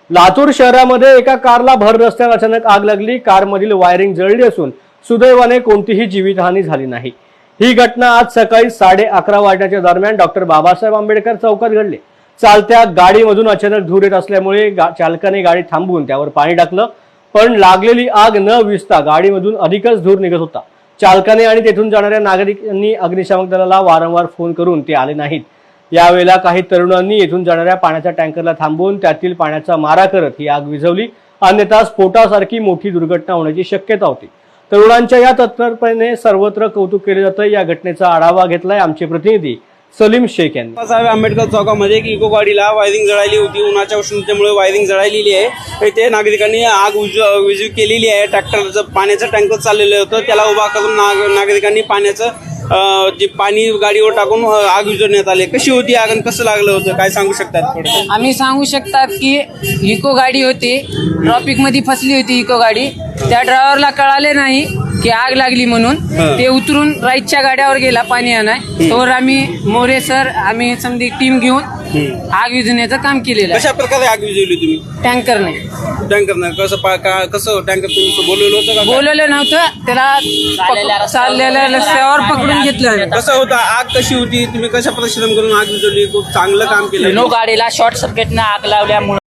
लातूर शहरामध्ये एका कारला भर रस्त्यावर अचानक आग लागली। कारमधील वायरिंग जळली असून सुदैवाने कोणतीही जीवितहानी झाली नाही। ही घटना आज सकाळी 11:30 वाजण्याच्या दरम्यान डॉक्टर बाबासाहेब आंबेडकर चौकात घडली। चालत्या गाडीमधून अचानक धूर येत असल्यामुळे चालकाने गाडी थांबवून त्यावर पाणी टाकलं, पण लागलेली आग न विझता गाडीमधून अधिकच धूर निघत होता। चालकाने आणि तेथून जाणाऱ्या नागरिकांनी अग्निशामक दलाला वारंवार फोन करून ते आले नाहीत। यावेळेला काही तरुणांनी येथून जाणाऱ्या पाण्याच्या टँकरला थांबवून त्यातील पाण्याचा मारा करत ही आग विझवली, अन्यथा स्फोटासारखी मोठी दुर्घटना होण्याची शक्यता होती। तरुणांच्या या तत्परतेने सर्वत्र कौतुक केले जाते। या घटनेचा आढावा घेतलाय आमचे प्रतिनिधी सलीम शेख यांनी। बाबासाहेब आंबेडकर चौकामध्ये एक इको गाडीला वायरिंग जळाली होती। उन्हाच्या उष्णतेमुळे वायरिंग जळालेली आहे। इथे नागरिकांनी आग विझीव केलेली आहे। ट्रॅक्टरचं पाण्याचं टँकर चाललेलं होतं, त्याला उभा करून नागरिकांनी पाण्याचं जे पाणी गाडीवर टाकून आग विझवण्यात आले। कशी होती आग आणि कसं लागलं होतं, काय सांगू शकतात थोडं? आम्ही सांगू शकतात की इको गाडी होती, ट्रॉफिक मध्ये फसली होती इको गाडी। त्या ड्रायव्हरला कळाले नाही की आग लागली म्हणून ते उतरून राईटच्या गाड्यावर गेला पाणी आणाय। तर आम्ही मोरे सर आम्ही समधी टीम घेऊन आग विझवण्याचं काम केलेलं आहे। कशा प्रकारे आग विझवली तुम्ही? टँकरने कसं टँकर तुम्ही बोलवलं होतं का? बोलवलं नव्हतं, त्याला चाललेल्या रस्त्यावर पकडून घेतलं। कसं होतं, आग कशी होती, तुम्ही कशा परिश्रम करून आग विझवली? खूप चांगलं काम केलं। गाडीला शॉर्ट सर्किटनं आग लावल्यामुळे